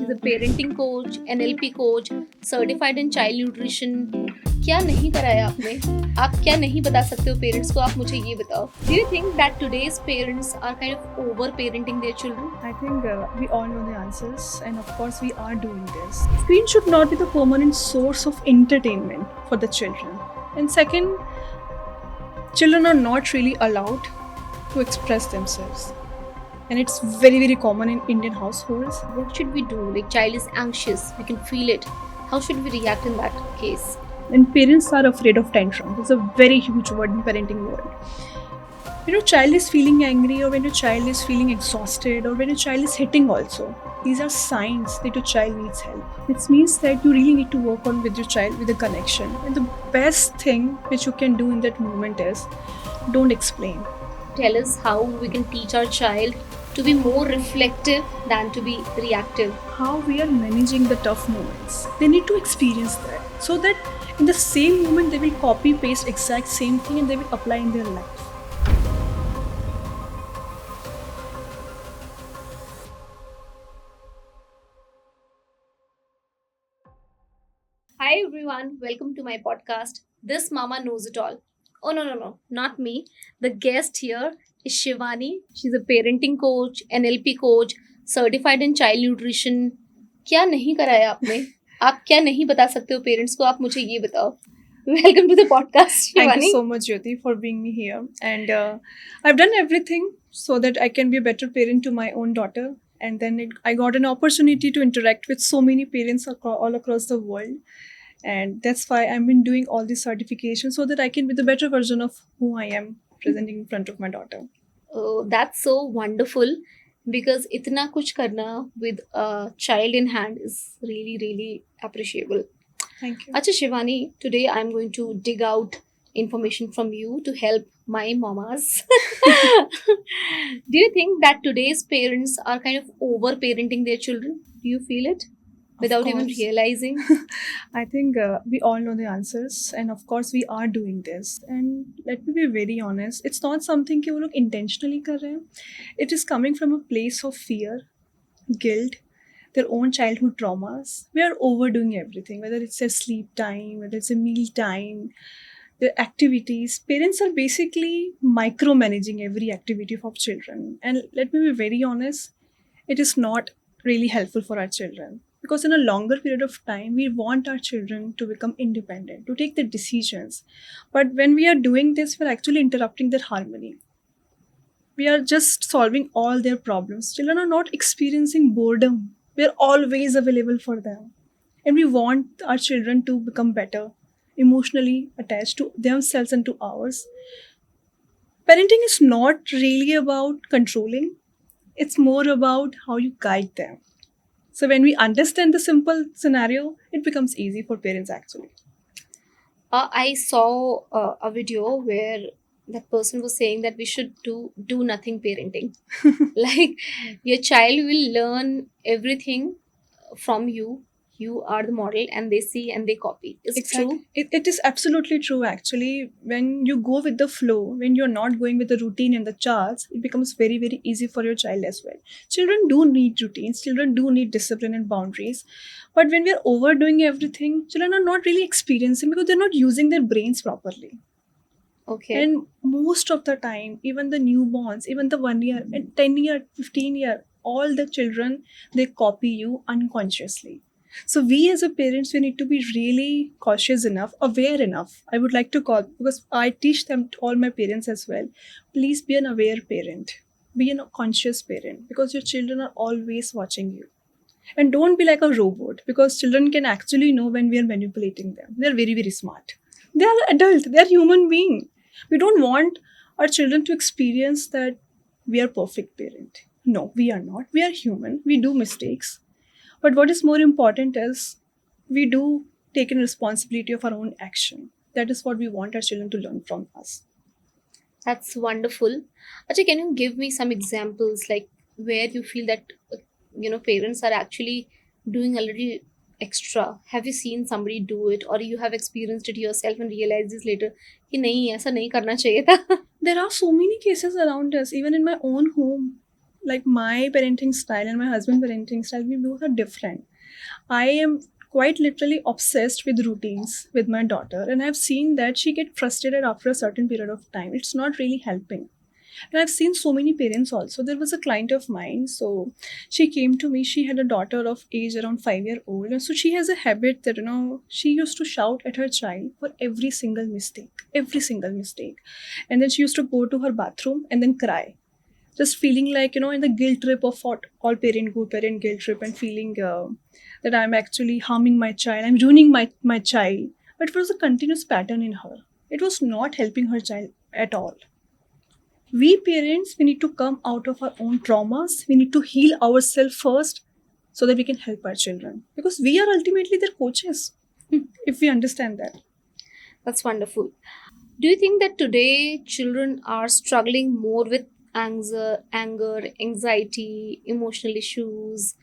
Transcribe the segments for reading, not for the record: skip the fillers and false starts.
She's a parenting coach, NLP coach, certified in child nutrition. क्या नहीं कराया आपने? आप क्या नहीं बता सकते हो पेरेंट्स को? आप मुझे ये बताओ. Do you think that today's parents are kind of over parenting their children? I think we all know the answers, and of course, we are doing this. Screen should not be the permanent source of entertainment for the children. And second, children are not really allowed to express themselves. And it's very, very common in Indian households. What should we do? Like, child is anxious, we can feel it. How should we react in that case? And parents are afraid of tantrums. It's a very huge word in parenting world. When your child is feeling angry, or when your child is feeling exhausted, or when your child is hitting also, these are signs that your child needs help. It means that you really need to work on with your child with a connection. And the best thing which you can do in that moment is don't explain. Tell us how we can teach our child to be more reflective than to be reactive. How we are managing the tough moments. They need to experience that, so that in the same moment they will copy paste exact same thing and they will apply in their life. Hi everyone, welcome to my podcast. This Mama Knows It All. Oh no, not me. The guest here is Shivani. She's a parenting coach, NLP coach, certified in child nutrition. क्या नहीं कराया आपने? आप क्या नहीं बता सकते हो पेरेंट्स को? आप मुझे ये बताओ. Welcome to the podcast, Shivani. Thank you so much, Jyoti, for being me here. And I've done everything so that I can be a better parent to my own daughter. And then I got an opportunity to interact with so many parents all across the world. And that's why I've been doing all these certifications so that I can be the better version of who I am presenting in front of my daughter. Oh, that's so wonderful, because itna kuch karna with a child in hand is really, really appreciable. Thank you. Acha Shivani, today I'm going to dig out information from you to help my mamas. Do you think that today's parents are kind of over parenting their children? Do you feel it without even course. realizing? I think we all know the answers, and of course we are doing this. And let me be very honest, it's not something कि वो लोग intentionally कर रहे हैं. It is coming from a place of fear, guilt, their own childhood traumas. We are overdoing everything, whether it's their sleep time, whether it's a meal time, their activities. Parents are basically micromanaging every activity of children. And let me be very honest, it is not really helpful for our children. Because in a longer period of time, we want our children to become independent, to take their decisions. But when we are doing this, we're actually interrupting their harmony. We are just solving all their problems. Children are not experiencing boredom. We are always available for them. And we want our children to become better, emotionally attached to themselves and to ours. Parenting is not really about controlling. It's more about how you guide them. So when we understand the simple scenario, it becomes easy for parents actually. I saw a video where that person was saying that we should do nothing parenting. Like, your child will learn everything from you. You are the model, and they see and they copy. Is it true? It is absolutely true actually. When you go with the flow, when you're not going with the routine and the charts, it becomes very, very easy for your child as well. Children do need routines, children do need discipline and boundaries. But when we're overdoing everything, children are not really experiencing because they're not using their brains properly. Okay. And most of the time, even the newborns, even the 1 year and 10 year, 15 year, all the children, they copy you unconsciously. So we as a parents, we need to be really cautious enough, aware enough. I would like to call, because I teach them to all my parents as well. Please be an aware parent. Be a conscious parent, because your children are always watching you. And don't be like a robot, because children can actually know when we are manipulating them. They're very, very smart. They are adult. They are human being. We don't want our children to experience that we are perfect parent. No, we are not. We are human. We do mistakes. But what is more important is we do take in responsibility of our own action. That is what we want our children to learn from us. That's wonderful. Acha, can you give me some examples, like where you feel that parents are actually doing a little extra? Have you seen somebody do it, or you have experienced it yourself and realized this later कि नहीं, ऐसा नहीं करना चाहिए था? There are so many cases around us, even in my own home. Like my parenting style and my husband's parenting style, we both are different. I am quite literally obsessed with routines with my daughter, and I've seen that she get frustrated after a certain period of time. It's not really helping. And I've seen so many parents also. There was a client of mine, so she came to me. She had a daughter of age around 5 year old, and so she has a habit that she used to shout at her child for every single mistake, and then she used to go to her bathroom and then cry, just feeling like in the guilt trip of what all parent guilt trip, and feeling that I'm actually harming my child, I'm ruining my child. But it was a continuous pattern in her. It was not helping her child at all. We parents, we need to come out of our own traumas. We need to heal ourselves first so that we can help our children, because we are ultimately their coaches. If we understand that. That's wonderful. Do you think that today children are struggling more with anger, anxiety, emotional issues,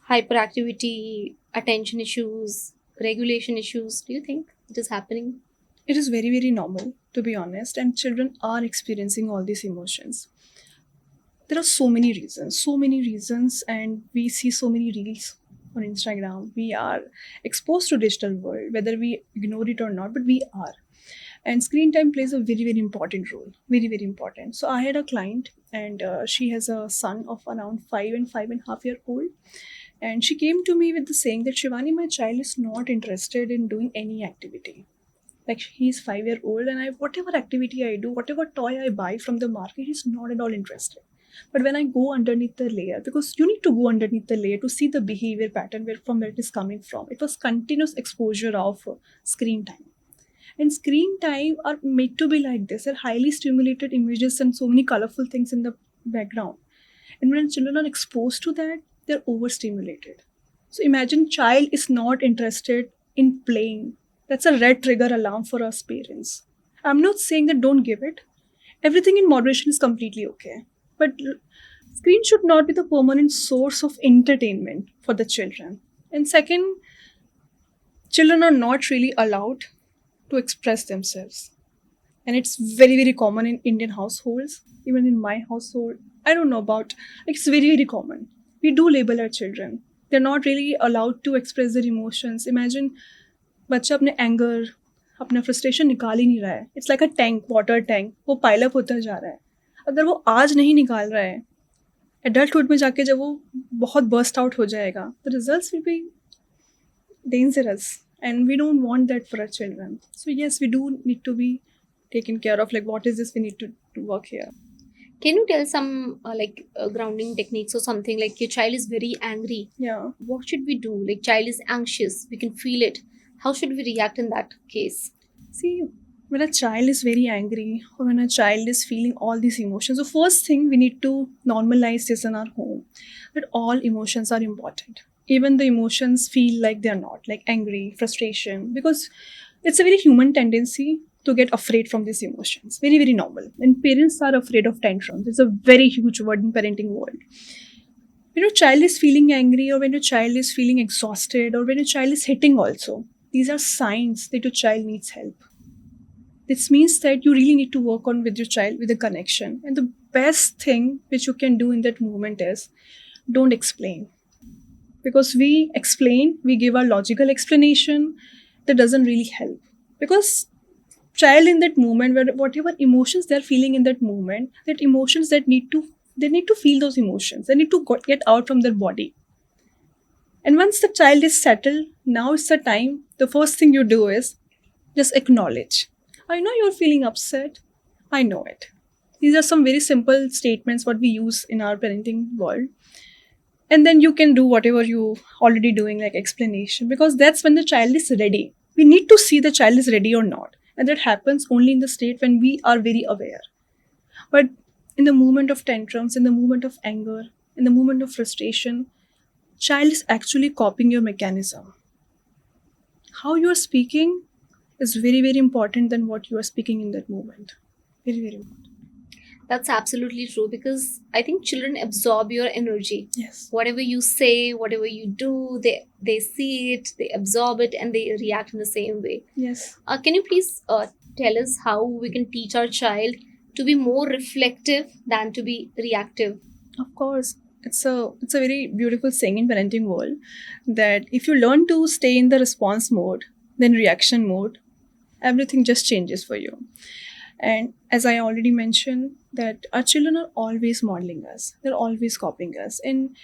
hyperactivity, attention issues, regulation issues? Do you think it is happening? It is very, very normal, to be honest, and children are experiencing all these emotions. There are so many reasons, and we see so many reels on Instagram. We are exposed to digital world, whether we ignore it or not, but we are. And screen time plays a very, very important role. Very, very important. So I had a client, and she has a son of around 5 and 5.5 year old. And she came to me with the saying that, Shivani, my child is not interested in doing any activity. Like, he's 5 year old, and I whatever activity I do, whatever toy I buy from the market, he's not at all interested. But when I go underneath the layer, because you need to go underneath the layer to see the behavior pattern where it is coming from. It was continuous exposure of screen time. And screen time are made to be like this. They're highly stimulated images and so many colorful things in the background. And when children are exposed to that, they're overstimulated. So imagine child is not interested in playing. That's a red trigger alarm for us parents. I'm not saying that don't give it. Everything in moderation is completely okay. But screen should not be the permanent source of entertainment for the children. And second, children are not really allowed to express themselves. And it's very, very common in Indian households, even in my household. I don't know about, like, it's very, very common. We do label our children. They're not really allowed to express their emotions. Imagine बच्चा अपने anger, अपना frustration निकाल ही नहीं रहा है. It's like a tank, water tank, वो pile up होता जा रहा है. अगर वो आज नहीं निकाल रहा है, एडल्टहुड में जाके जब वो बहुत बर्स्ट आउट हो जाएगा, the results will be dangerous, and we don't want that for our children. So yes, we do need to be taken care of, like what is this we need to work here. Can you tell some grounding techniques or something, like your child is very angry? Yeah. What should we do? Like, child is anxious, we can feel it. How should we react in that case? See, when a child is very angry or when a child is feeling all these emotions, the first thing we need to normalize this in our home, that all emotions are important. Even the emotions feel like they're not, like anger, frustration, because it's a very human tendency to get afraid from these emotions. Very, very normal. And parents are afraid of tantrums. It's a very huge word in parenting world. When your child is feeling angry, or when your child is feeling exhausted, or when your child is hitting also, these are signs that your child needs help. This means that you really need to work on with your child with a connection. And the best thing which you can do in that moment is don't explain. Because we explain, we give our logical explanation, that doesn't really help. Because child in that moment, where whatever emotions they're feeling in that moment, that emotions that they need to feel those emotions. They need to get out from their body. And once the child is settled, now is the time. The first thing you do is just acknowledge. I know you're feeling upset. I know it. These are some very simple statements what we use in our parenting world. And then you can do whatever you already doing, like explanation, because that's when the child is ready. We need to see the child is ready or not. And that happens only in the state when we are very aware. But in the moment of tantrums, in the moment of anger, in the moment of frustration, child is actually copying your mechanism. How you are speaking is very, very important than what you are speaking in that moment. Very, very important. That's absolutely true, because I think children absorb your energy. Yes. Whatever you say, whatever you do, they see it, they absorb it, and they react in the same way. Yes. Can you please tell us how we can teach our child to be more reflective than to be reactive? Of course, it's a very beautiful saying in parenting world that if you learn to stay in the response mode, then reaction mode, everything just changes for you. And as I already mentioned, that our children are always modeling us, they're always copying us, and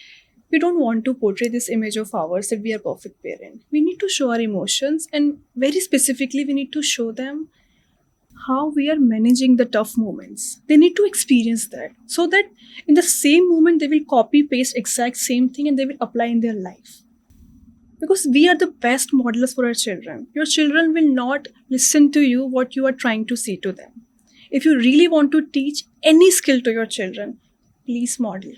we don't want to portray this image of ours that we are perfect parent. We need to show our emotions, and very specifically, we need to show them how we are managing the tough moments. They need to experience that so that in the same moment they will copy paste exact same thing and they will apply in their life. Because we are the best modelers for our children. Your children will not listen to you what you are trying to say to them. If you really want to teach any skill to your children, please model.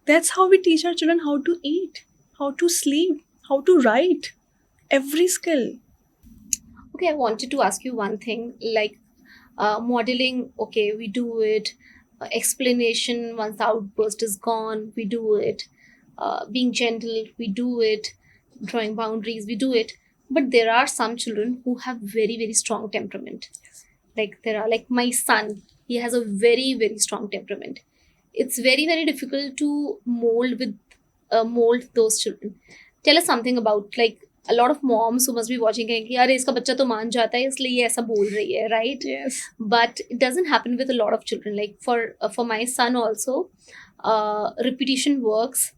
That's how we teach our children how to eat, how to sleep, how to write. Every skill. Okay, I wanted to ask you one thing, like modeling. Okay, we do it. Explanation once the outburst is gone, we do it. Being gentle, we do it. Drawing boundaries, we do it. But there are some children who have very very strong temperament. Like there are, like my son, he has a very very strong temperament. It's very very difficult to mold those children. Tell us something about, like, a lot of moms who must be watching कहेंगे अरे इसका बच्चा तो मान जाता है इसलिए ये ऐसा बोल रही है, right? Yes. But it doesn't happen with a lot of children. Like for my son also, repetition works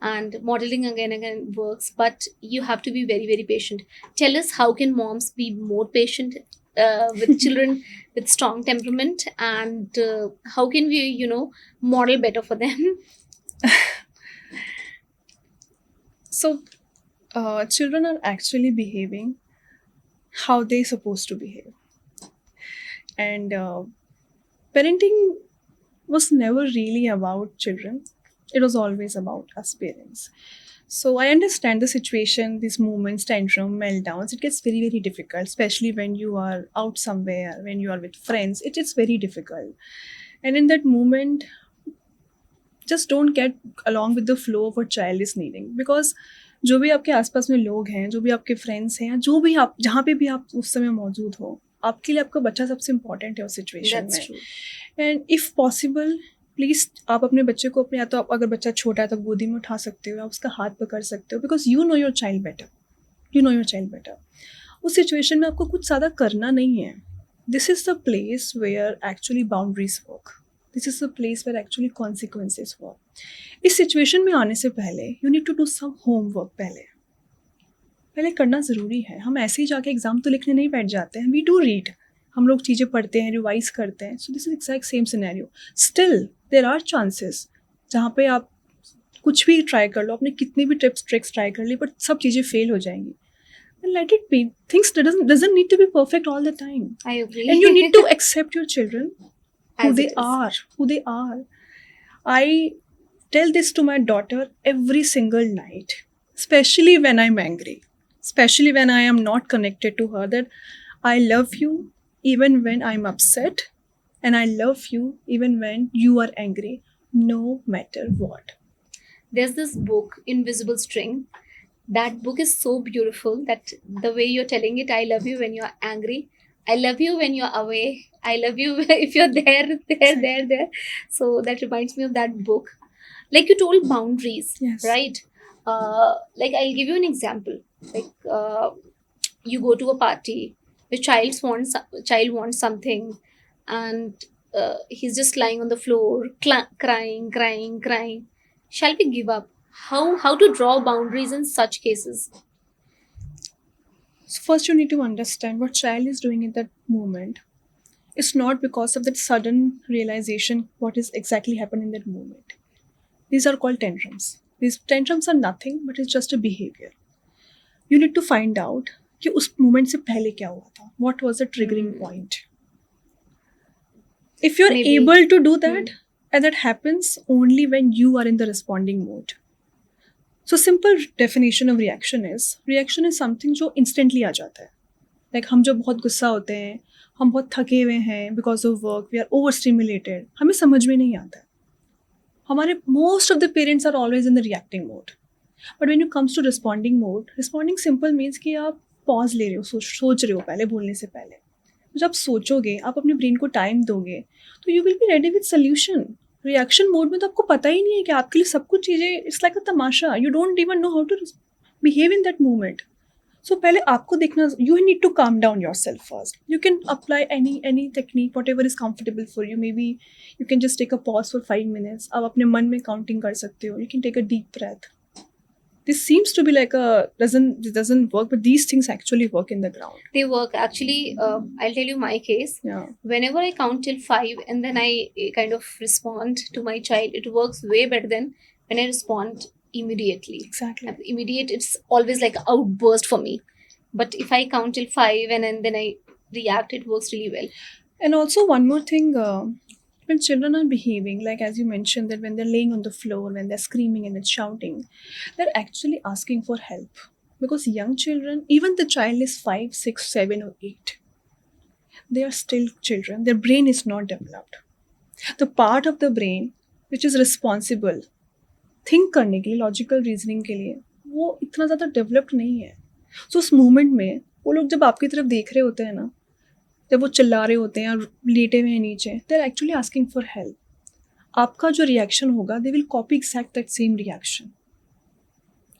and modeling again and again works, but you have to be very very patient. Tell us, how can moms be more patient with children with strong temperament, and how can we, model better for them? So, children are actually behaving how they're supposed to behave. And parenting was never really about children, it was always about us parents. So, I understand the situation, these moments, tantrum, meltdowns, it gets very, very difficult, especially when you are out somewhere, when you are with friends, it is very difficult. And in that moment, just don't get along with the flow of what child is needing, because जो भी आपके आसपास में लोग हैं, जो भी आपके फ्रेंड्स हैं, जो भी आप जहाँ पे भी आप उस समय मौजूद हो, आपके लिए आपका बच्चा सबसे इम्पोर्टेंट है उस सिचुएशन That's में. true. And if possible please आप अपने बच्चे को अपने, या तो आप अगर बच्चा छोटा है तो गोदी में उठा सकते हो, आप उसका हाथ पकड़ सकते हो, because you know your child better, you know your child better. उस सिचुएशन में आपको कुछ ज़्यादा करना नहीं है. This is the place where actually boundaries work. This is the place where actually consequences work. इस सिचुएशन में आने से पहले you need to do some homework. पहले करना ज़रूरी है. हम ऐसे ही जाके एग्ज़ाम तो लिखने नहीं बैठ जाते हैं. वी डू रीड, हम लोग चीज़ें पढ़ते हैं, रिवाइज करते हैं. So this is exact same scenario. Still there are chances जहाँ पे आप कुछ भी ट्राई कर लो, आपने कितनी भी टिप्स ट्रिक्स ट्राई कर ली, बट सब चीज़ें फेल हो जाएंगी. And let it be. Things doesn't need to be perfect all the time. I agree. And you need to accept your children who As they it is. are. I tell this to my daughter every single night, especially when I'm angry, especially when I am not connected to her, that I love you even when I'm upset, and I love you even when you are angry, no matter what. There's this book, Invisible String. That book is so beautiful that the way you're telling it, I love you when you're angry, I love you when you're away, I love you if you're there. So that reminds me of that book. Like you told, boundaries. Yes. Right? Like I'll give you an example. Like you go to a party, the child wants something, and he's just lying on the floor, crying. Shall we give up? How to draw boundaries in such cases? So first you need to understand what child is doing in that moment. It's not because of that sudden realization what is exactly happened in that moment. These are called tantrums. These tantrums are nothing but it's just a behavior. You need to find out कि उस moment से पहले क्या हुआ था. What was the triggering point? If you're Maybe. able to do that, and that happens only when you are in the responding mode. So simple definition of reaction is something जो instantly आ जाता है. Like हम जब बहुत गुस्सा होते हैं, हम बहुत थके हुए हैं because of work, we are overstimulated, हमें समझ में नहीं आता है. हमारे most of the parents are always in the reacting mode. But when it comes to responding mode, responding simple means कि आप pause ले रहे हो, सोच रहे हो पहले बोलने से पहले. जब आप सोचोगे, आप अपने ब्रेन को टाइम दोगे, तो you will be ready with solution. Reaction mode में तो आपको पता ही नहीं है कि आपके लिए सब कुछ चीज़ें it's like a tamasha, you don't even know how to behave in that moment. So पहले आपको देखना, you need to calm down yourself first. You can apply any technique whatever is comfortable for you. Maybe you can just take a pause for 5 minutes. आप अपने मन में counting कर सकते हो. You can take a deep breath. This seems to be like a doesn't work, but these things actually work in the ground. They work actually. I'll tell you my case. Yeah. Whenever I count till 5 and then I kind of respond to my child, it works way better than when I respond immediately. Exactly. Immediate, it's always like an outburst for me. But if I count till 5 and then I react, it works really well. And also one more thing, when children are behaving, like as you mentioned, that when they're laying on the floor, when they're screaming and then shouting, they're actually asking for help. Because young children, even the child is 5, 6, 7 or 8, they are still children. Their brain is not developed. The part of the brain which is responsible think करने के लिए, logical reasoning के लिए, वो इतना ज़्यादा developed नहीं है. सो उस मोमेंट में वो लोग जब आपकी तरफ देख रहे होते हैं ना, जब वो चिल्ला रहे होते हैं या लेटे हुए हैं नीचे, they are actually asking for help. आपका जो रिएक्शन होगा, they will copy exact that same reaction.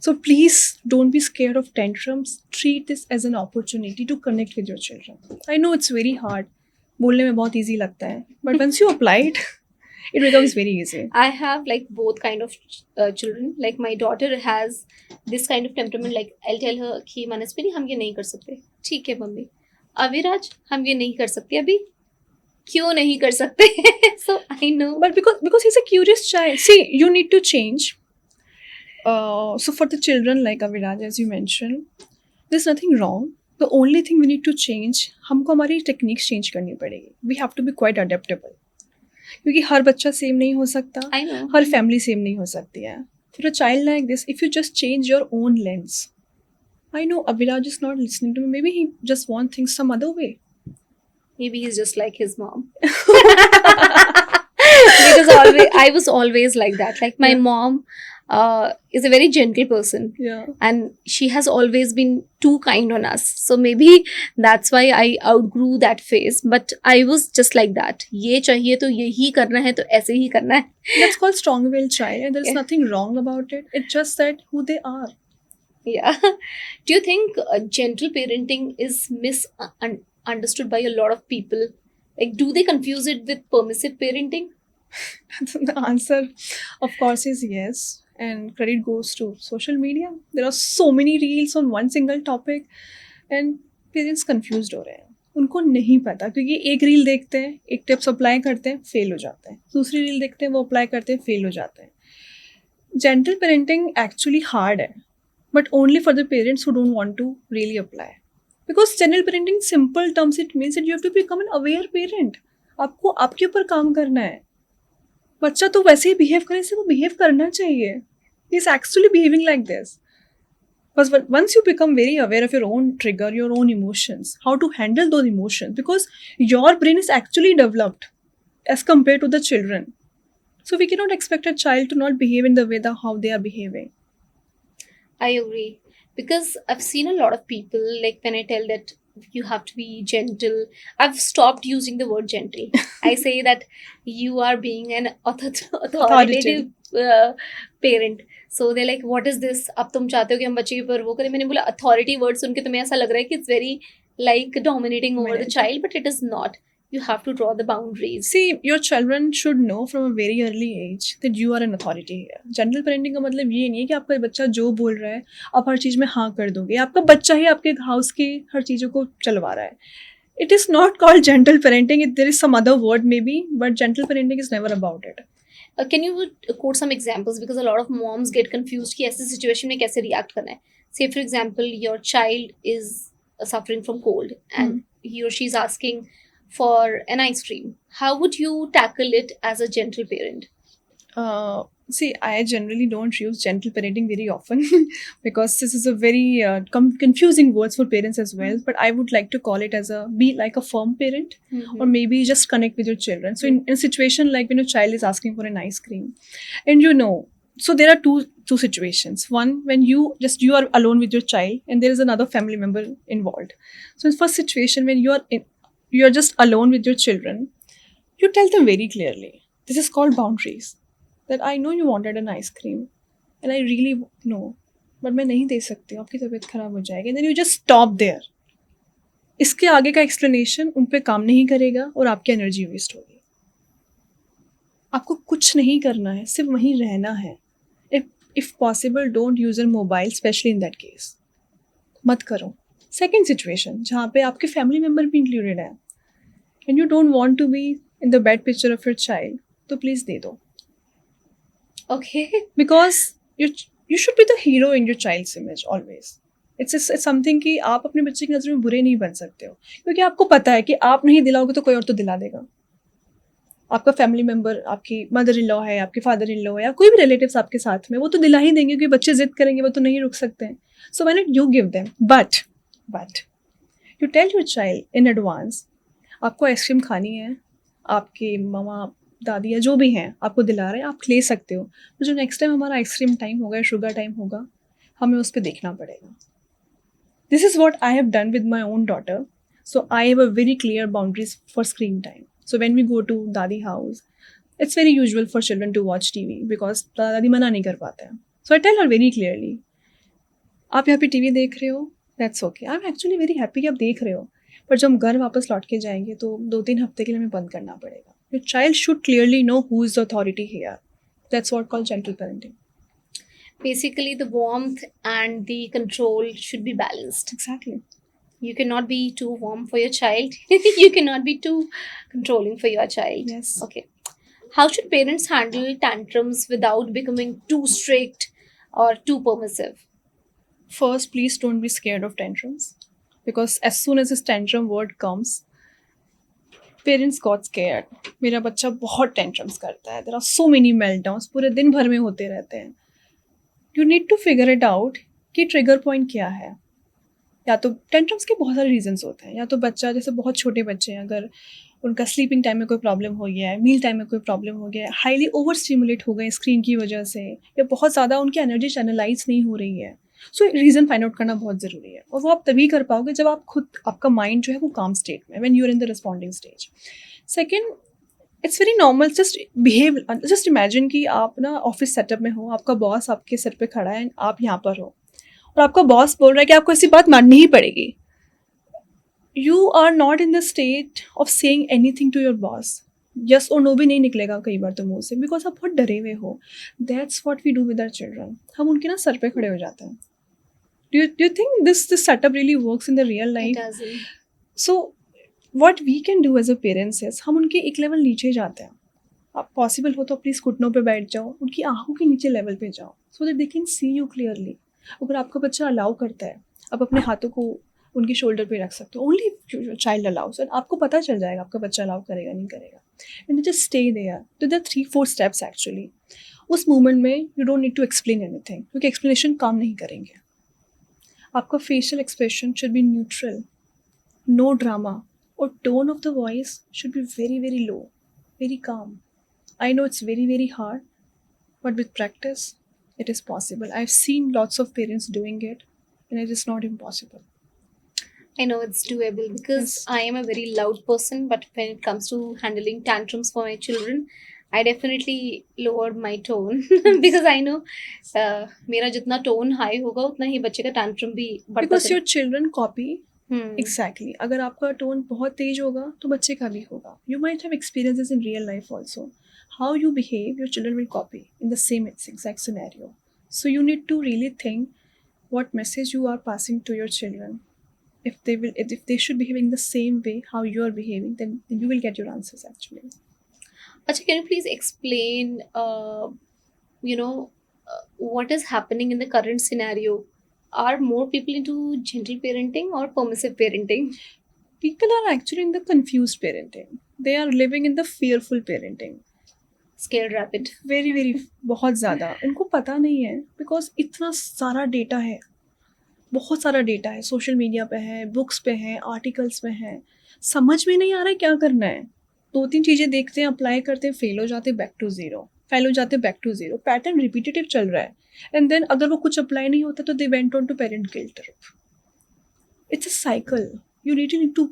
So please don't be scared of tantrums. Treat this as an opportunity to connect with your children. I know it's very hard, बोलने में बहुत easy लगता है, but once you apply it, it becomes very easy. I have like both kind of children. Like my daughter has this kind of temperament. Like I'll tell her कि मनस्विनी हम ये नहीं कर सकते. ठीक है मम्मी. अविराज हम ये नहीं कर सकते अभी. क्यों नहीं कर सकते? So I know. But because he's a curious child. See, you need to change. So for the children like Aviraj, as you mentioned, there's nothing wrong. The only thing we need to change, हमको हमारी techniques change करनी पड़ेगी. We have to be quite adaptable. क्योंकि हर बच्चा same नहीं हो सकता, I know. Her family same नहीं हो सकती है. For a child like this, if you just change your own lens, I know Abhiraj is not listening to me. Maybe he just wants things some other way. Maybe he's just like his mom. Because I was always like that. Like my Yeah. mom is a very gentle person. Yeah. And she has always been too kind on us, so maybe that's why I outgrew that phase, but I was just like that. ये चाहिए तो यही करना है, तो ऐसे ही करना है. That's called strong-willed child, and there's Yeah. nothing wrong about it. It's just that who they are. Yeah. Do you think gentle parenting is misunderstood by a lot of people? Like, do they confuse it with permissive parenting? The answer, of course, is yes. And credit goes to social media. There are so many reels on one single topic, and parents confused हो रहे हैं. उनको नहीं पता, क्योंकि एक reel देखते हैं, एक टिप्स अप्लाई करते हैं, फेल हो जाते हैं. दूसरी रील देखते हैं, वो अप्लाई करते हैं, फेल हो जाते हैं. Gentle parenting actually hard है, but only for the parents who don't want to really apply. Because gentle parenting, simple terms, it means that you have to become an aware parent. आपको आपके ऊपर काम करना है. बच्चा तो वैसे ही बिहेव करे, से वो बिहेव करना चाहिए. He is actually behaving like this. Because once you become very aware of your own trigger, your own emotions, how to handle those emotions, because your brain is actually developed as compared to the children. So we cannot expect a child to not behave in the way that how they are behaving. I agree. Because I've seen a lot of people, like when I tell that you have to be gentle, I've stopped using the word gentle. I say that you are being an authoritative parent. So they're like, what is this? अब तुम चाहते हो कि हम बच्चे के ऊपर वो करें. मैंने बोला authority word सुन के तुम्हें ऐसा लग रहा है कि it's very like dominating over the child, but it is not. You have to draw the boundaries. See, your children should know from a very early age that you are an authority here. Gentle parenting का मतलब ये नहीं है कि आपका बच्चा जो बोल रहा है आप हर चीज़ में हाँ कर दोगे. आपका बच्चा ही आपके हाउस की हर चीज़ों को चलवा रहा है. It is not called gentle parenting. There is some other word maybe, but gentle parenting is never about it. Can you quote some examples, because a lot of moms get confused कि ऐसे situation में कैसे react करना है. Say for example, your child is suffering from cold and he or she is asking for an ice cream. How would you tackle it as a gentle parent? See, I generally don't use gentle parenting very often because this is a very confusing words for parents as well. But I would like to call it as be like a firm parent, or maybe just connect with your children. So in a situation like when your child is asking for an ice cream, and so there are two situations. One, when you are alone with your child and there is another family member involved. So in the first situation, when you are just alone with your children, you tell them very clearly This is called boundaries. That I know you wanted an ice cream and I really know, but मैं नहीं दे सकती हूँ, आपकी तबीयत खराब हो जाएगी. And then you just stop there. इसके आगे का एक्सप्लेनेशन उन पे काम नहीं करेगा और आपकी एनर्जी वेस्ट होगी. आपको कुछ नहीं करना है, सिर्फ वहीं रहना है. If possible don't use your mobile, specially in that case. मत करो. सेकेंड सिचुएशन जहाँ पे आपके फैमिली मेम्बर भी इंक्लूडेड है and you don't want to be in the bad picture of your child, तो प्लीज दे दो. Okay. Because you should be the hero in your child's image always. It's something कि आप अपने बच्चे की नज़र में बुरे नहीं बन सकते हो, क्योंकि आपको पता है कि आप नहीं दिलाओगे तो कोई और तो दिला देगा. आपका फैमिली मेम्बर, आपकी मदर इन लॉ है, आपके फादर इन लॉ है, या कोई भी रिलेटिव्स आपके साथ में, वो तो दिला ही देंगे, क्योंकि बच्चे जिद करेंगे, वो तो नहीं रुक सकते हैं. So when you give them, but you tell your child in advance, आपको आइसक्रीम खानी है, आपके मामा दादी या जो भी हैं आपको दिला रहे हैं, आप ले सकते हो, तो जो नेक्स्ट टाइम हमारा आइसक्रीम टाइम होगा, शुगर टाइम होगा, हमें उस पर देखना पड़ेगा. This is what I have done with my own daughter. So I have a very clear boundaries for screen time. So when we go to Dadi house, it's very usual for children to watch TV because दादी मना नहीं कर पाते हैं. So I tell her very clearly, आप यहाँ पे TV देख रहे हो, that's okay. I'm actually very happy कि आप देख रहे हो, पर जब हम घर वापस लौट के जाएंगे तो 2-3 हफ्ते के लिए हमें बंद करना पड़ेगा. Your child should clearly know who is the authority here. That's what called gentle parenting. Basically, the warmth and the control should be balanced. Exactly. You cannot be too warm for your child. You cannot be too controlling for your child. Yes. Okay. How should parents handle tantrums without becoming too strict or too permissive? First, please don't be scared of tantrums, because as soon as this tantrum word comes, parents got scared. मेरा बच्चा बहुत tantrums करता है. There are so many meltdowns. पूरे दिन भर में होते रहते हैं. You need to figure it out कि trigger point क्या है. या तो टेंट्रम्स के बहुत सारे रीजंस होते हैं. या तो बच्चा, जैसे बहुत छोटे बच्चे हैं, अगर उनका स्लीपिंग टाइम में कोई प्रॉब्लम हो गया है, मील टाइम में कोई प्रॉब्लम हो गया है, हाईली ओवर स्टिमुलेट हो गए स्क्रीन की वजह से, या बहुत ज़्यादा उनकी एनर्जी चैनलाइज नहीं हो रही है. सो रीज़न फाइंड आउट करना बहुत ज़रूरी है, और वो आप तभी कर पाओगे जब आप खुद, आपका माइंड जो है वो काम स्टेट में, when you are in the responding stage. Second, it's very normal, just imagine कि आप ना ऑफिस सेटअप में हो, आपका बॉस आपके सर पे खड़ा है, आप यहाँ पर हो, और आपका बॉस बोल रहा है कि आपको ऐसी बात माननी ही पड़ेगी. You are not in the state of saying anything to your boss. Yes और नो भी नहीं निकलेगा कई बार तो मुंह से, बिकॉज आप बहुत डरे हुए हो. That's what we do with our children. हम उनके ना सर पे खड़े हो जाते हैं. Do you think this setup really works in the real It life? doesn't. So what we can do as a parents is, हम उनके एक लेवल नीचे जाते हैं. आप पॉसिबल हो तो प्लीज़ घुटनों पे बैठ जाओ, उनकी आंखों के नीचे लेवल पे जाओ, so that they can see you clearly. अगर आपका बच्चा अलाउ करता है, आप अपने हाथों को उनके शोल्डर पे रख सकते हो. ओनली चाइल्ड अलाउज, एंड आपको पता चल जाएगा आपका बच्चा अलाउ करेगा नहीं करेगा. And just stay there. तो द 3-4 स्टेप्स एक्चुअली. उस मोमेंट में you don't need to explain anything, क्योंकि एक्सप्लेनेशन काम नहीं करेंगे. आपका facial expression should be neutral, no drama, और tone of the voice should be very very low, very calm. I know it's very very hard, but with practice it is possible. I've seen lots of parents doing it, and it is not impossible. I know it's doable because Yes. I am a very loud person, but when it comes to handling tantrums for my children, I definitely lowered my tone because I know मेरा जितना tone high होगा उतना ही बच्चे का tantrum भी बढ़ता Because your children copy. Hmm. Exactly. अगर आपका tone बहुत तेज होगा तो बच्चे का भी होगा. You might have experiences in real life also. How you behave, your children will copy in the same exact scenario. So you need to really think what message you are passing to your children. If they should behave in the same way how you are behaving, then you will get your answers actually. Acha, can you please explain, what is happening in the current scenario? Are more people into gentle parenting or permissive parenting? People are actually in the confused parenting. They are living in the fearful parenting. Scared rabbit. Very very बहुत ज़्यादा. उनको पता नहीं है, because इतना सारा data है, बहुत सारा डेटा है, सोशल मीडिया पे है, बुक्स पे है, आर्टिकल्स में है. समझ में नहीं आ रहा है क्या करना है. 2-3 चीज़ें देखते हैं, अप्लाई करते हैं, फेल हो जाते, बैक टू ज़ीरो, फेल हो जाते, back to zero. Pattern repetitive चल रहा है. एंड देन अगर वो कुछ अप्लाई नहीं होता तो they went on to parent guilt trip. It's a cycle. You need to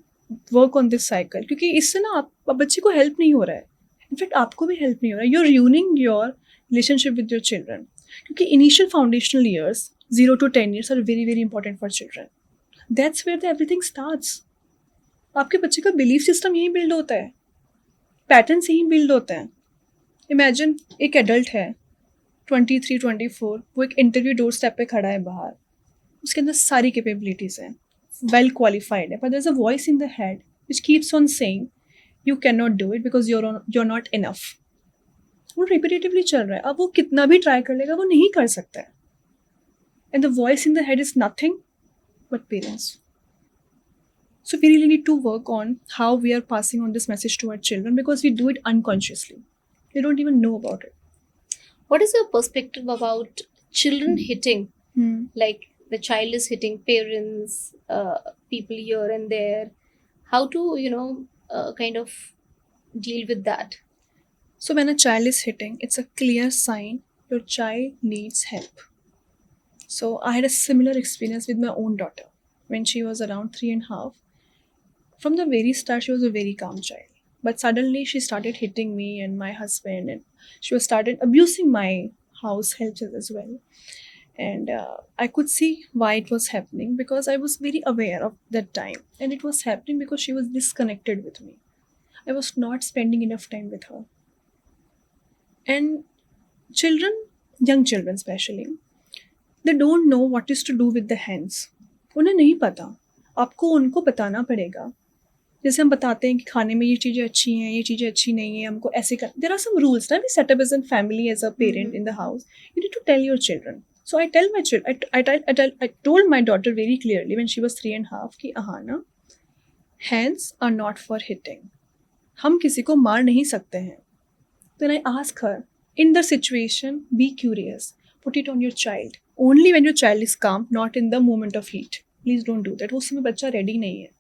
work on this cycle, क्योंकि इससे ना आप बच्चे को हेल्प नहीं हो रहा है. इनफैक्ट आपको भी हेल्प नहीं हो रहा, you are ruining your relationship with your children, क्योंकि initial foundational years 0 to 10 years are very very important for children. That's where the everything starts. आपके बच्चे का बिलीफ सिस्टम यहीं बिल्ड होता है, पैटर्न से ही बिल्ड होता है. इमेजिन एक एडल्ट है 23-24, वो एक इंटरव्यू डोर स्टेप पे खड़ा है बाहर, उसके अंदर सारी कैपेबिलिटीज़ हैं, वेल क्वालिफाइड है, but there is a voice in the head which keeps on saying you can not do it because you're not enough. वो रिपीटेटिवली चल रहा है. अब वो कितना भी ट्राई कर लेगा वो नहीं कर सकता है. And the voice in the head is nothing but parents. So we really need to work on how we are passing on this message to our children, because we do it unconsciously. They don't even know about it. What is your perspective about children hitting? Like the child is hitting parents, people here and there. How to, kind of deal with that? So when a child is hitting, it's a clear sign your child needs help. So I had a similar experience with my own daughter when she was around 3.5. From the very start, she was a very calm child. But suddenly she started hitting me and my husband, and she was started abusing my house helps as well. And I could see why it was happening, because I was very aware of that time. And it was happening because she was disconnected with me. I was not spending enough time with her. And children, young children especially, they don't know what is to do with the hands. उन्हें नहीं पता. आपको उनको बताना पड़ेगा. जैसे हम बताते हैं कि खाने में ये चीज़ें अच्छी हैं, ये चीज़ें अच्छी नहीं हैं, हमको ऐसे कर. देयर आर सम रूल्स ना, we set up as a family, as a parent in the house. You need to tell your children. So I tell my I told my daughter very clearly when she was 3.5 कि Ahana, hands are not for hitting. हम किसी को मार नहीं सकते हैं. Then I ask her, in the situation, be curious. Put it on your child. Only when your child is calm, not in the moment of heat. Please don't do that. उस समय बच्चा ready नहीं है.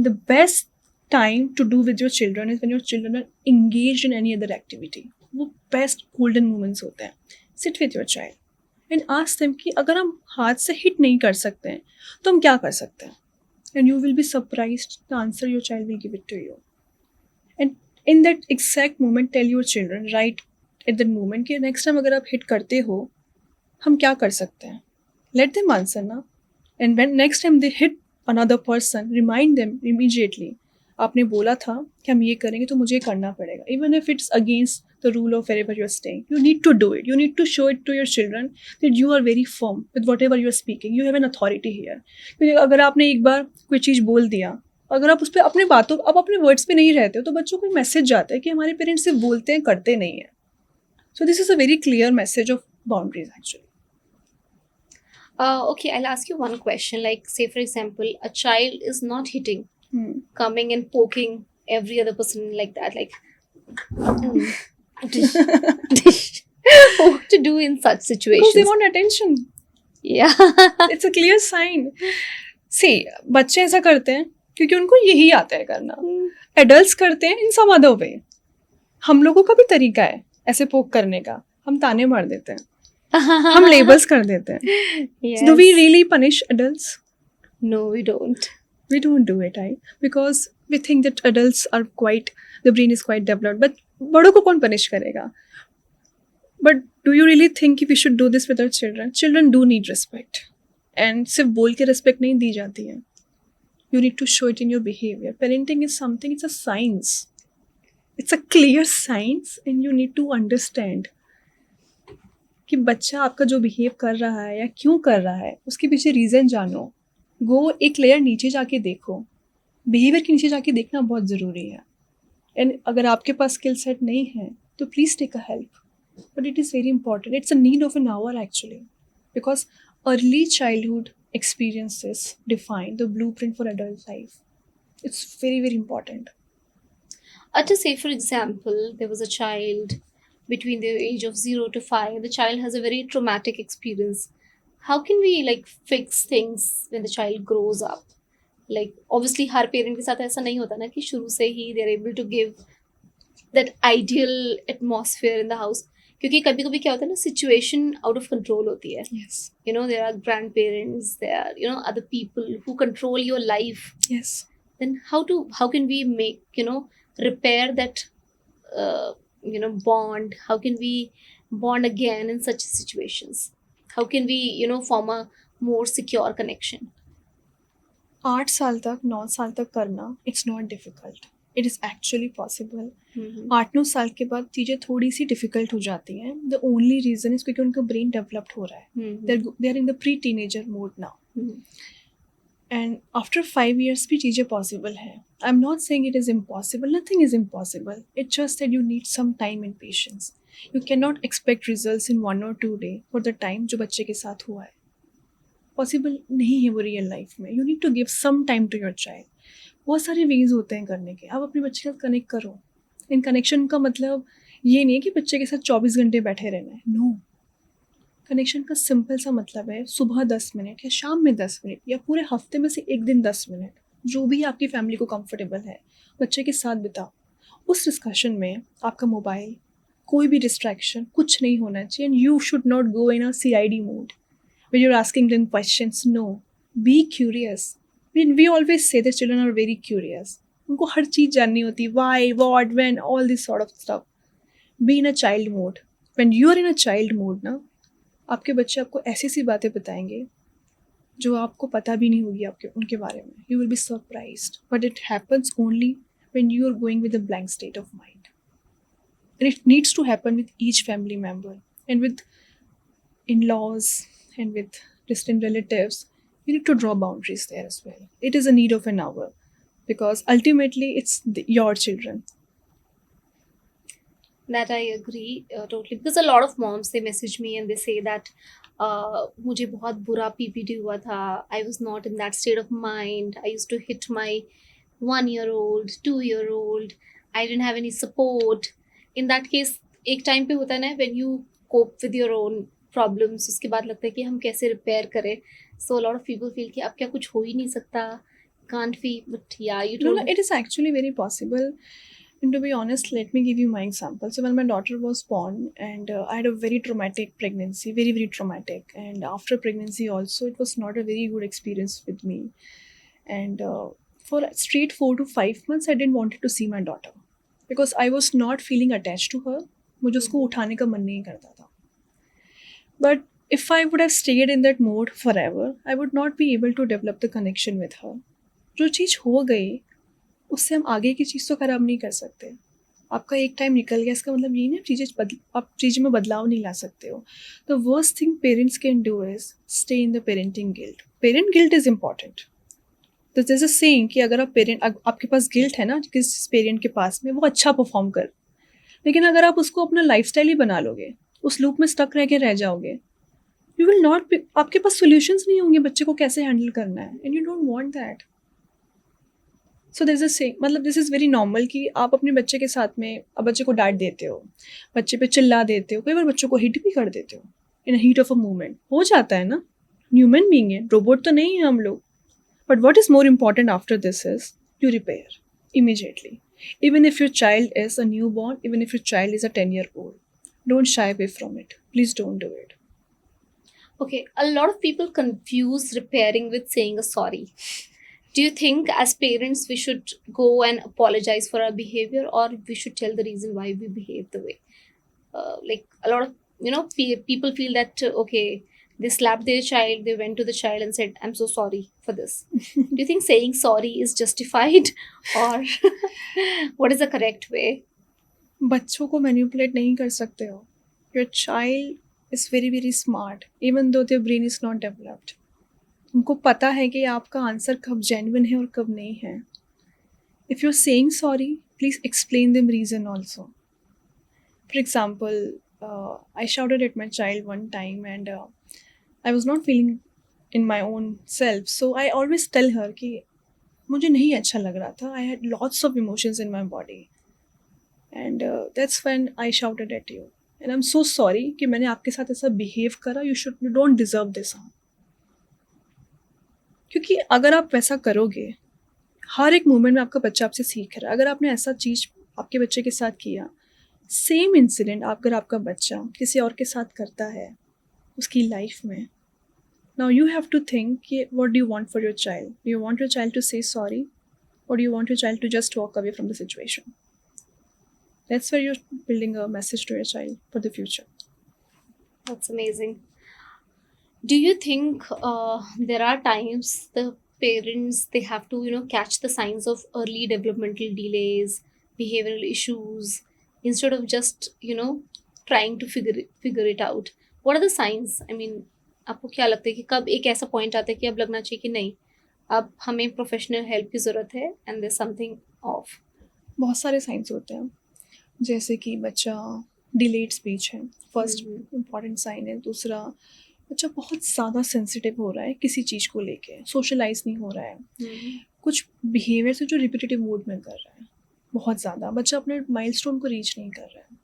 The best time to do with your children is when your children are engaged in any other activity. वो best golden moments होते हैं. Sit with your child and ask them कि अगर हम हाथ से hit नहीं कर सकते हैं तो हम क्या कर सकते हैं. And you will be surprised the answer your child will give it to you. And in that exact moment tell your children right at that moment कि next time अगर आप hit करते हो हम क्या कर सकते हैं. Let them answer ना. And when next time they hit another person, remind them immediately. आपने बोला था कि हम ये करेंगे तो मुझे करना पड़ेगा. Even if it's against the rule of wherever you're staying, you need to do it. You need to show it to your children that you are very firm with whatever you're speaking. You have an authority here. क्योंकि अगर आपने एक बार कोई चीज़ बोल दिया, अगर आप उस पर अपने बातों, आप अपने वर्ड्स पे नहीं रहते हो, तो बच्चों को एक मैसेज जाता है कि हमारे पेरेंट्स सिर्फ बोलते हैं, करते नहीं हैं. So this is a very clear message of boundaries actually. Okay, I'll ask you one question. Like, say for example, a child is not hitting, coming and poking every other person like that. Like, dish, dish. What to do in such Because situations? they want attention. Yeah. It's a clear sign. See, बच्चे ऐसा करते हैं क्योंकि उनको यही आता है करना. Adults करते हैं in some other way. हम लोगों का भी तरीका है ऐसे पोक करने का. हम ताने मार देते हैं. हम labels कर देते हैं. Yes. Do we really punish adults? No, we don't. We don't do it, right? Because we think that adults are quite, the brain is quite developed. But बड़ों को कौन punish करेगा? But do you really think we should do this with our children? Children do need respect. And सिर्फ बोल के respect नहीं दी जाती है. You need to show it in your behavior. Parenting is something, it's a science. It's a clear science and you need to understand कि बच्चा आपका जो बिहेव कर रहा है या क्यों कर रहा है उसके पीछे रीज़न जानो. गो एक लेयर नीचे जाके देखो. बिहेवियर के नीचे जाके देखना बहुत ज़रूरी है. एंड अगर आपके पास स्किल सेट नहीं है तो please take a help. But it is very important. It's a need of an hour actually, because early childhood experiences define the blueprint for adult life. It's very, very important. Just say, for example, there was a child between the age of 0 to 5. The child has a very traumatic experience. How can we like fix things when the child grows up? Like, obviously, her parent के साथ ऐसा नहीं होता ना कि शुरू से ही they are able to give that ideal atmosphere in the house. क्योंकि कभी कभी क्या होता है ना, सिचुएशन आउट ऑफ कंट्रोल होती है. Yes. You know, there are grandparents, there are, you know, other people who control your life. Yes. Then how can we make, you know, repair that bond? How can we bond again in such situations? How can we form a more secure connection? 8 साल तक 9 साल तक करना, it's not difficult, it is actually possible. Mhm. 8-9 साल के बाद चीज़ें थोड़ी सी डिफिकल्ट हो जाती हैं. द ओनली रीज़न इज़ क्योंकि उनका ब्रेन डेवलप्ड हो रहा है. Mhm. They are in the pre teenager mode now. Mhm. And after 5 years भी चीज़ें पॉसिबल हैं. I am not saying it is impossible, nothing is impossible. It's just that you need some time and patience. You can not expect results in 1 or 2 day for the time जो बच्चे के साथ हुआ है. Possible नहीं है वो real life में. You need to give some time to your child. बहुत सारे वेज होते हैं करने के. आप अपने बच्चे के साथ कनेक्ट करो. इन कनेक्शन का मतलब ये नहीं है कि बच्चे के साथ 24 घंटे बैठे रहना है. नो. कनेक्शन का सिंपल सा मतलब है सुबह 10 मिनट या शाम में 10 मिनट या पूरे हफ्ते में से एक दिन 10 मिनट, जो भी आपकी फैमिली को कंफर्टेबल है, बच्चे के साथ बिताओ. उस डिस्कशन में आपका मोबाइल, कोई भी डिस्ट्रैक्शन कुछ नहीं होना चाहिए. And you should not go in a CID mode when you're asking them questions. No, be curious. We always say that children are very curious. उनको हर चीज़ जाननी होती है. Why, what, when, all this sort of stuff. Be in a child mode. When you are in a child mode ना, आपके बच्चे आपको ऐसी सी बातें बताएंगे जो आपको पता भी नहीं होगी आपके उनके बारे में. You will be surprised. But it happens only when you are going with a blank state of mind. And it needs to happen with each family member and with in-laws and with distant relatives. You need to draw boundaries there as well. It is a need of an hour because ultimately it's your children. That I agree totally, because a lot of moms, they message me and they say that मुझे बहुत बुरा PPT हुआ था. I was not in that state of mind. I used to hit my 1-year-old, 2-year-old. I didn't have any support. In that case, एक time पे होता है ना, when you cope with your own problems, उसके बाद लगता है कि हम कैसे रिपेयर करें. So a lot of people feel कि अब क्या कुछ हो ही नहीं सकता, can't we? But yeah, you No, told no, it is actually very possible. And to be honest, let me give you my example. So when my daughter was born, and I had a very traumatic pregnancy, very very traumatic. And after pregnancy also, it was not a very good experience with me. And for straight 4 to 5 months, I didn't wanted to see my daughter because I was not feeling attached to her. मुझे उसको उठाने का मन नहीं करता था. But if I would have stayed in that mode forever, I would not be able to develop the connection with her. जो चीज़ हो गई उससे हम आगे की चीज़ तो ख़राब नहीं कर सकते. आपका एक टाइम निकल गया, इसका मतलब ये नहीं आप चीज़ों में बदलाव नहीं ला सकते हो. The worst thing parents can do is stay in the parenting guilt. Parent guilt is important. तो जैसे सेइंग कि अगर आप आपके पास गिल्ट है ना किस पेरेंट के पास में, वो अच्छा परफॉर्म कर, लेकिन अगर आप उसको अपना लाइफस्टाइल ही बना लोगे, उस लूप में स्टक रह के रह जाओगे, यू विल नॉट, आपके पास सोल्यूशंस नहीं होंगे बच्चे को कैसे हैंडल करना है. And you don't want that. So this is मतलब दिस इज़ वेरी नॉर्मल कि आप अपने बच्चे के साथ में अब बच्चे को डांट देते हो, बच्चे पे चिल्ला देते हो, कई बार बच्चों को हिट भी कर देते हो इन हीट ऑफ अ मोमेंट. हो जाता है ना, ह्यूमन बीइंग है, रोबोट तो नहीं है हम लोग. But what is more important after this is you repair immediately. Even if your child is a newborn, even if your child is a 10-year-old, don't shy away from it. Please don't do it. Okay, a lot of people confuse repairing with saying a sorry. Do you think as parents we should go and apologize for our behavior, or we should tell the reason why we behave the way? Like a lot of people feel that okay, they slapped their child, they went to the child and said, I'm so sorry for this. Do you think saying sorry is justified, or what is the correct way? बच्चों को manipulate नहीं कर सकते हो. Your child is very very smart even though their brain is not developed. उनको पता है कि आपका आंसर कब जेन्युइन है और कब नहीं है. If you are saying sorry, please explain them reason also. For example, I shouted at my child one time and I was not feeling in my own self. So I always tell her कि मुझे नहीं अच्छा लग रहा था. I had lots of emotions in my body. And that's when I shouted at you. And I'm so sorry कि मैंने आपके साथ ऐसा बिहेव करा. You don't deserve this. क्योंकि अगर आप वैसा करोगे, हर एक मोमेंट में आपका बच्चा आपसे सीख रहा है. अगर आपने ऐसा चीज़ आपके बच्चे के साथ किया, सेम इंसिडेंट अगर आपका बच्चा किसी और के साथ करता है उसकी लाइफ में, now you have to think कि what do you want for your child. Do you want your child to say sorry, और do you want your child to just walk away from the situation? That's where you're building a message to your child for the future. That's amazing. Do you think there are times the parents they have to catch the signs of early developmental delays, behavioral issues, instead of just trying to figure it out? What are the signs? I mean, आपको क्या लगता है कि कब एक ऐसा point आता है कि अब लगना चाहिए कि नहीं, अब हमें प्रोफेशनल हेल्प की ज़रूरत है एंड देयर समथिंग ऑफ? बहुत सारे साइंस होते हैं, जैसे कि बच्चा डिलेड स्पीच है, फर्स्ट इम्पॉर्टेंट साइन है। दूसरा, बच्चा बहुत ज़्यादा सेंसिटिव हो रहा है किसी चीज़ को लेके, सोशलाइज नहीं हो रहा है, कुछ बिहेवियर से जो रिपीटेटिव मूड में कर रहा है बहुत ज़्यादा, बच्चा अपने माइलस्टोन को रीच नहीं कर रहा है।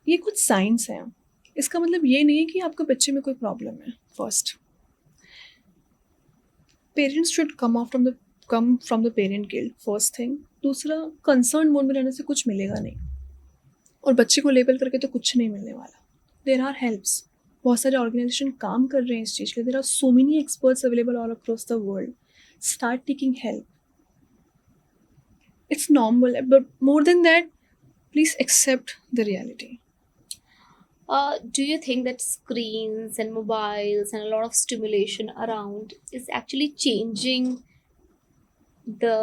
ये कुछ साइंस हैं। इसका मतलब ये नहीं है कि आपके बच्चे में कोई प्रॉब्लम है। First, parents should come from the parent guilt, first thing. दूसरा, कंसर्न मोड में रहने से कुछ मिलेगा नहीं, और बच्चे को लेबल करके तो कुछ नहीं मिलने वाला। देर आर हेल्प्स, बहुत सारे ऑर्गेनाइजेशन काम कर रहे हैं इस चीज़ के लिए। There are so many experts available all across the world. Start taking help, it's normal, but more than that, please accept the reality. Do you think that screens and mobiles and a lot of stimulation around is actually changing the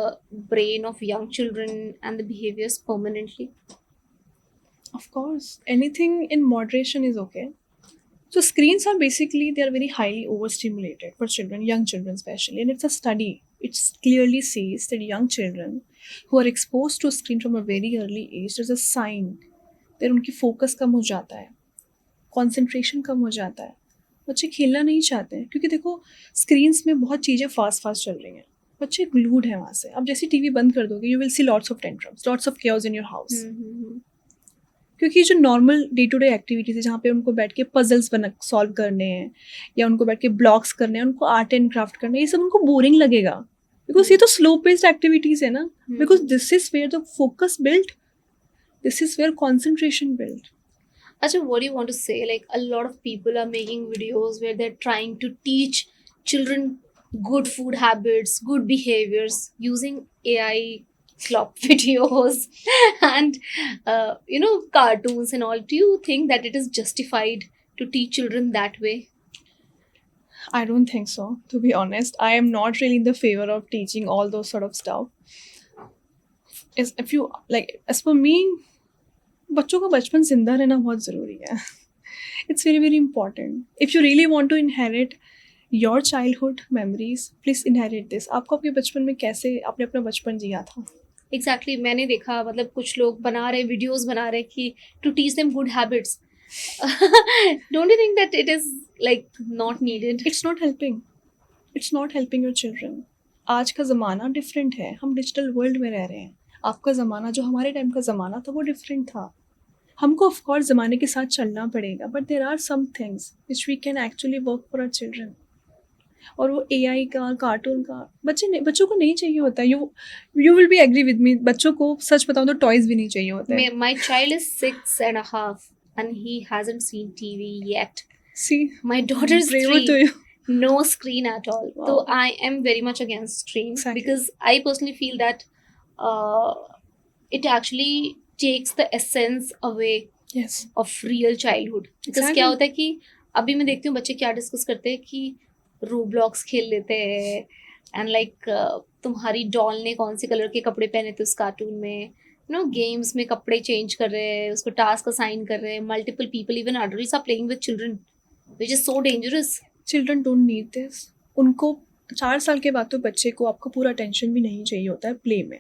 brain of young children and the behaviors permanently? Of course, anything in moderation is okay. So screens are basically, they are very highly overstimulated for children, young children especially, and it's a study. It clearly says that young children who are exposed to a screen from a very early age, there's a sign that उनकी focus कम हो जाता है, concentration कम हो जाता है, बच्चे खेलना नहीं चाहते हैं, क्योंकि देखो स्क्रीन्स में बहुत चीज़ें फास्ट फास्ट चल रही हैं, बच्चे ग्लूड हैं वहाँ से। अब जैसे टीवी बंद कर दोगे, you will see lots of tantrums, lots of chaos in your house, क्योंकि जो normal day to day activities है, जहाँ पे उनको बैठ के पजल्स सॉल्व करने हैं, या उनको बैठ के ब्लॉक्स करने हैं, उनको आर्ट एंड क्राफ्ट करना है, ये सब उनको बोरिंग लगेगा, बिकॉज ये तो स्लो पेस्ड एक्टिविटीज़ है ना, because this is where the focus build, this is where concentration build. Acha, what do you want to say? Like, a lot of people are making videos where they're trying to teach children good food habits, good behaviors using AI slop videos and cartoons and all. Do you think that it is justified to teach children that way? I don't think so, to be honest. I am not really in the favor of teaching all those sort of stuff. If you like, as per me, बच्चों का बचपन जिंदा रहना बहुत ज़रूरी है। It's very very important. If you really want to inherit your childhood memories, please inherit this. आपको आपके बचपन में कैसे आपने अपना बचपन जिया था? Exactly, मैंने देखा, मतलब कुछ लोग बना रहे वीडियोस बना रहे कि to teach them good habits. Don't you think that it is like not needed? It's not helping, it's not helping your children. आज का ज़माना डिफरेंट है, हम डिजिटल वर्ल्ड में रह रहे हैं। आपका ज़माना, जो हमारे टाइम का ज़माना था, वो डिफरेंट था। हमको ऑफकोर्स ज़माने के साथ चलना पड़ेगा, but there are some things which we can actually work for our children. और वो AI का, कार्टून का बच्चों को नहीं चाहिए होता। You will be agree with me, बच्चों को सच बताऊँ तो टॉयज भी नहीं चाहिए होते हैं। My child is 6.5 and he hasn't seen TV yet. See, My daughter is braver 3. to you. No screen at all. Wow. So I am very much against screen, Exactly. because I personally feel that it actually takes the essence away Yes. of real childhood. Because Exactly. क्या होता है कि अभी मैं देखती हूँ बच्चे क्या डिस्कस करते हैं कि रोब्लॉक्स खेल लेते हैं, एंड लाइक तुम्हारी डॉल ने कौन से कलर के कपड़े पहने थे उस कार्टून में, गेम्स में कपड़े चेंज कर रहे हैं, उसको टास्क असाइन कर रहे हैं, multiple people, even adults are playing with children, which is so dangerous. Children don't need this. उनको 4 साल के बाद तो बच्चे को आपका पूरा अटेंशन भी नहीं चाहिए होता है प्ले में।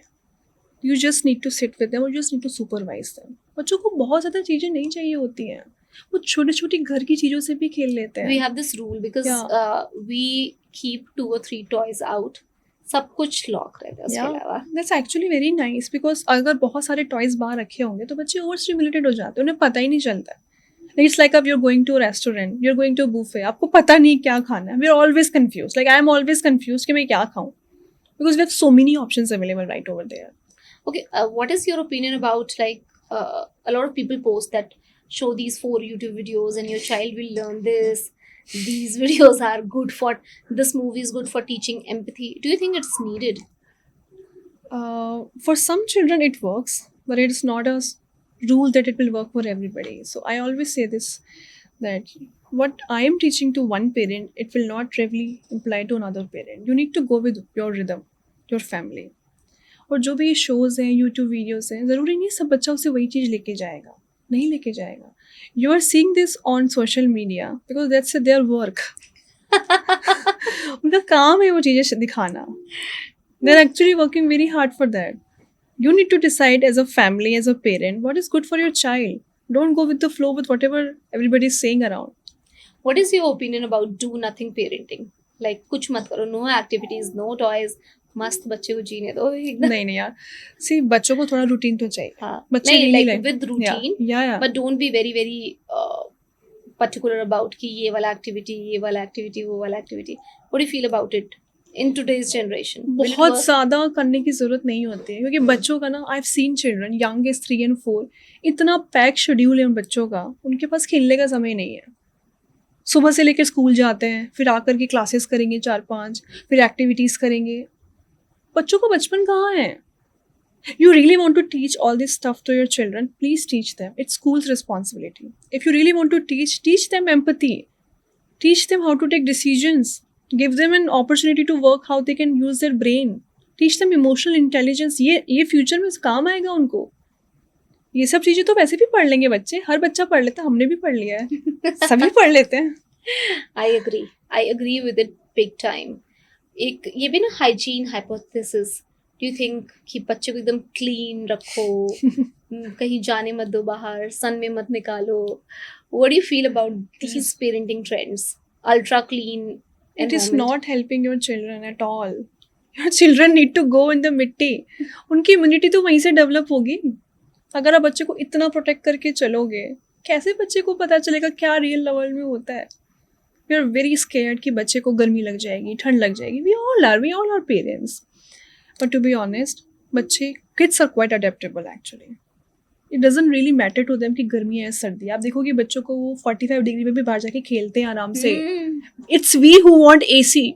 You just need to sit with them, और just need to supervise them. बच्चों को बहुत ज़्यादा चीज़ें नहीं चाहिए होती हैं, वो छोटी छोटी घर की चीज़ों से भी खेल लेते हैं। We have this rule because we keep 2 or 3 toys out. सब कुछ लॉक रहता है उसके अलावा. That's actually very nice, because अगर बहुत सारे टॉयज बाहर रखे होंगे तो बच्चे ओवर स्टिमुलेटेड हो जाते हैं, उन्हें पता ही नहीं चलता है। इट्स लाइक अब you are going to restaurant, you are going to buffet, आपको पता नहीं क्या खाना है। We are always confuse, like I am always confuse कि मैं क्या खाऊं, because we have so many options available right over there. Okay, what is your opinion about like a lot of people post that show these 4 YouTube videos and your child will learn this. These videos are good for, this movie is good for teaching empathy. Do you think it's needed? For some children it works, but it's not a rule that it will work for everybody. So I always say this, that what I am teaching to one parent, it will not really apply to another parent. You need to go with your rhythm, your family. और जो भी ये shows हैं, YouTube videos हैं, ज़रूरी नहीं सब बच्चा उसे वही चीज़ लेके जाएगा, नहीं लेके जाएगा. You are seeing this on social media because that's their work. उनका काम है वो चीज़ें दिखाना. They are actually working very hard for that. You need to decide as a family, as a parent, what is good for your child. Don't go with the flow with whatever everybody is saying around. What is your opinion about do nothing parenting? Like कुछ मत करो, no activities, no toys, मस्त बच्चे को जीने दो एकदम. नहीं यार, सी बच्चों को थोड़ा रूटीन तो चाहिए. हाँ, बच्चे नहीं, really like with routine, yeah. but don't be very very particular about कि ये वाला activity, वो वाला activity. What do you feel about it in today's generation? Will it बहुत work? ज़्यादा करने की ज़रूरत नहीं होती है, क्योंकि बच्चों का ना, I have seen children young age 3 and 4, इतना पैक शेड्यूल है उन बच्चों का, उनके पास खेलने का समय नहीं है. सुबह से लेकर स्कूल जाते हैं, फिर आकर के क्लासेस करेंगे 4-5, फिर एक्टिविटीज़ करेंगे. बच्चों का बचपन कहाँ है? You really want to teach all this stuff to your children, please teach them. It's school's responsibility. If you really want to teach them empathy. Teach them how to take decisions. Give them an opportunity to work how they can use their brain. Teach them emotional intelligence. ये future में काम आएगा उनको. ये सब चीज़ें तो वैसे भी पढ़ लेंगे बच्चे, हर बच्चा पढ़ लेता है, हमने भी पढ़ लिया है, सभी पढ़ लेते हैं. I agree with it big time. एक ये भी ना hygiene hypothesis. Do you think कि बच्चे को एकदम clean रखो, कहीं जाने मत दो बाहर, sun में मत निकालो. What do you feel about these parenting trends? Ultra clean It is environment. not helping your children at all. Your children need to go in the मिट्टी. उनकी इम्यूनिटी तो वहीं से डेवलप होगी. अगर आप बच्चे को इतना प्रोटेक्ट करके चलोगे, कैसे बच्चे को पता चलेगा क्या रियल लेवल में होता है? वी आर वेरी स्केयर्ड कि बच्चे को गर्मी लग जाएगी, ठंड लग जाएगी. We all are parents. But to be honest, बच्चे, kids are quite adaptable actually. It doesn't really matter to them कि गर्मी है सर्दी है. आप देखोगे बच्चों को वो 45 डिग्री में भी बाहर जाके खेलते हैं आराम से. It's we who want AC.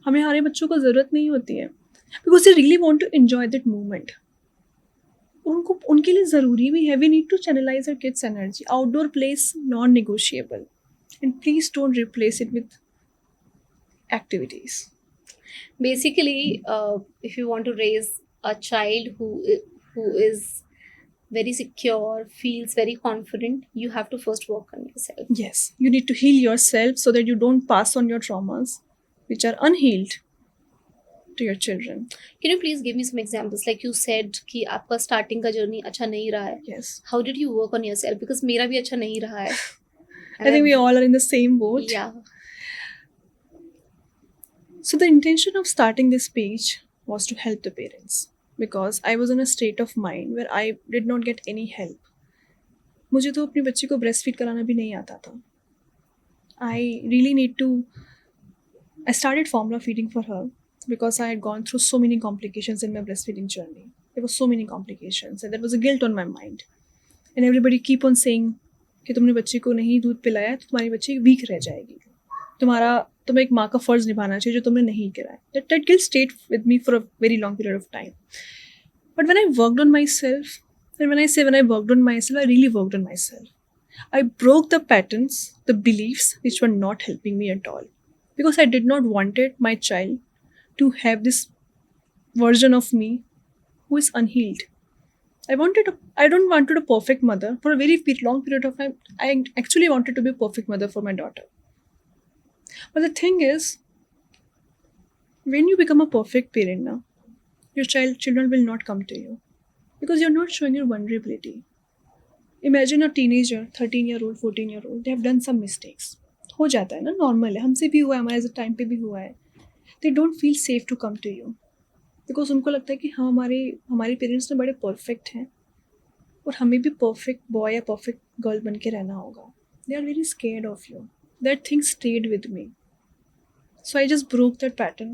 हमें हमारे बच्चों को ज़रूरत नहीं होती है, because they really want to enjoy that moment. उनको उनके लिए ज़रूरी भी है. We need to channelize our kids energy. Outdoor place non negotiable, and please don't replace it with activities. Basically, if you want to raise a child who is very secure, feels very confident, you have to first work on yourself. Yes, you need to heal yourself so that you don't pass on your traumas, which are unhealed, to your children. Can you please give me some examples? Like you said कि आपका starting का journey अच्छा नहीं रहा है. Yes, How did you work on yourself? Because मेरा भी अच्छा नहीं रहा है. I think we all are in the same boat. Yeah. So the intention of starting this page was to help the parents, because I was in a state of mind where I did not get any help. मुझे तो अपनी बच्ची को breast feed कराना भी नहीं आता था. I really need to. I started formula feeding for her because I had gone through so many complications in my breastfeeding journey. There were so many complications, and there was a guilt on my mind. And everybody keep on saying कि तुमने बच्ची को नहीं दूध पिलाया तो तुम्हारी बच्ची वीक रह जाएगी. तुम्हें एक माँ का फ़र्ज़ निभाना चाहिए जो तुमने नहीं करा है. That guilt stayed with me for a very long period of time. But when I worked on myself, and when I say when I worked on myself, I really worked on myself. I broke the patterns, the beliefs which were not helping me at all. Because I did not wanted my child to have this version of me who is unhealed. I don't wanted a perfect mother. For a very long period of time, I actually wanted to be a perfect mother for my daughter. But the thing is, when you become a perfect parent now, your children will not come to you because you're not showing your vulnerability. Imagine a teenager, 13-year-old, 14-year-old, they have done some mistakes. हो जाता है ना, normal है, हमसे भी हुआ है, हमारे टाइम पे भी हुआ है. They don't feel safe to come to you because उनको लगता है कि हाँ हमारे पेरेंट्स ने बड़े परफेक्ट हैं और हमें भी परफेक्ट बॉय या परफेक्ट गर्ल बन के रहना होगा. They are very scared of you. That thing stayed with me. So I just broke that pattern.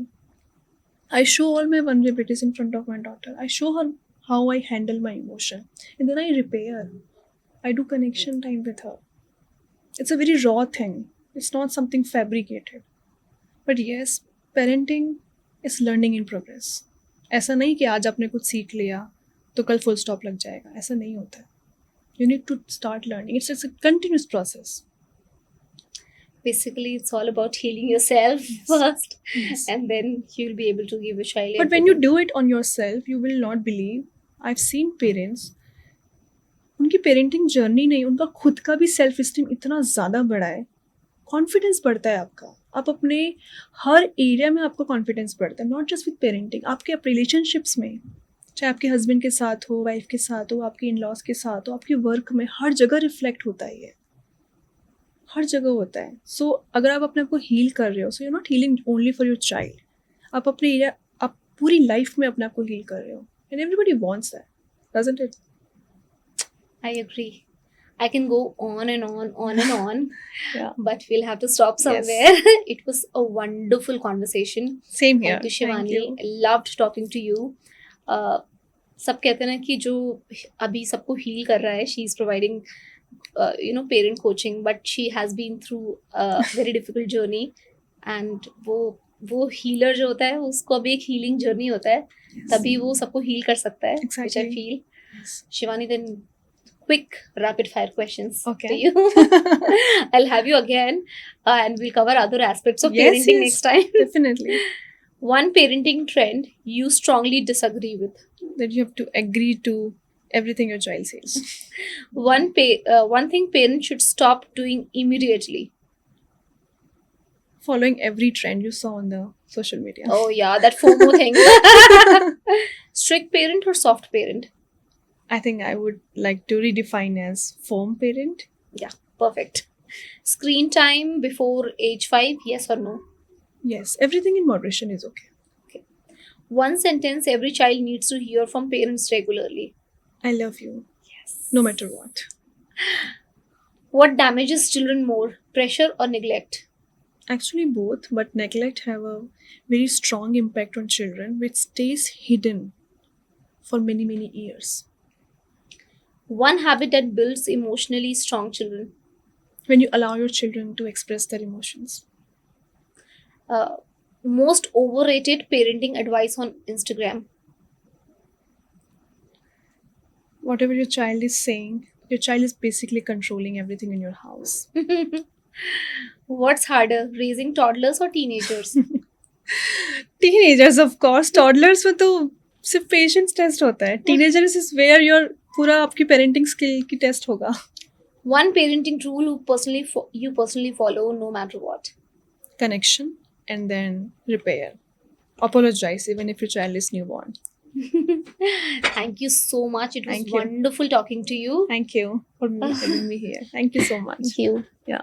I show all my vulnerabilities in front of my daughter. I show her how I handle my emotion. And then I repair. I do connection time with her. It's a very raw thing. It's not something fabricated. But yes, parenting is learning in progress. ऐसा नहीं कि आज आपने कुछ सीख लिया तो कल फुल स्टॉप लग जाएगा, ऐसा नहीं होता है. You need to start learning. It's a continuous process. Basically, it's all about healing yourself Yes. first, Yes. and then you'll be able to give a child. But when you everything. do it on yourself, you will not believe. I've seen parents, उनकी parenting journey नहीं, उनका खुद का भी self esteem इतना ज़्यादा बढ़ा है, कॉन्फिडेंस बढ़ता है आपका, आप अपने हर एरिया में आपका कॉन्फिडेंस बढ़ता है, नॉट जस्ट विद पेरेंटिंग, आपके रिलेशनशिप्स में, चाहे आपके हस्बैंड के साथ हो, वाइफ के साथ हो, आपके इन लॉज के साथ हो, आपके वर्क में, हर जगह रिफ्लेक्ट होता है ये, हर जगह होता है. सो अगर आप अपने आप को हील कर रहे हो, so you not healing only for your child, आप अपने एरिया, आप पूरी लाइफ में अपने आप को हील कर रहे हो, and everybody wants that, doesn't it? I agree. I can go on and on, Yeah. but we'll have to stop Yes. somewhere. It was a wonderful conversation. Same here. Thank you, Thank Shivani. you. I loved talking to you. सब कहते हैं ना कि जो अभी सबको heal कर रहा है, she is providing parent coaching, but she has been through very difficult journey, and वो हीलर जो होता है उसको अभी एक हीलिंग जर्नी होता है, Yes. तभी वो सबको हील कर सकता है, which I Exactly. feel. Yes. Shivani, then quick rapid fire questions Okay. to you. I'll have you again, and we'll cover other aspects of Yes, parenting yes. next time. Definitely. One parenting trend you strongly disagree with. That you have to agree to everything your child says. One thing parents should stop doing immediately. Following every trend you saw on the social media. Oh yeah, that FOMO thing. Strict parent or soft parent? I think I would like to redefine as firm parent. Perfect. Screen time before age 5, yes or no? Yes, everything in moderation is okay. One sentence every child needs to hear from parents regularly. I love you, Yes. no matter what. What damages children more, pressure or neglect? Actually, both, but neglect have a very strong impact on children, which stays hidden for many, many years. One habit that builds emotionally strong children. When you allow your children to express their emotions. Most overrated parenting advice on Instagram. Whatever your child is saying, your child is basically controlling everything in your house. What's harder, raising toddlers or teenagers? Teenagers, of course. Toddlers में तो सिर्फ patience test होता है. Teenagers is where your पूरा आपकी parenting skill की test होगा. One parenting rule you personally follow no matter what. Connection and then repair. Apologize even if your child is newborn. Thank you so much. It was Thank you. wonderful talking to you. Thank you for having me here. Thank you so much. Thank you. Yeah.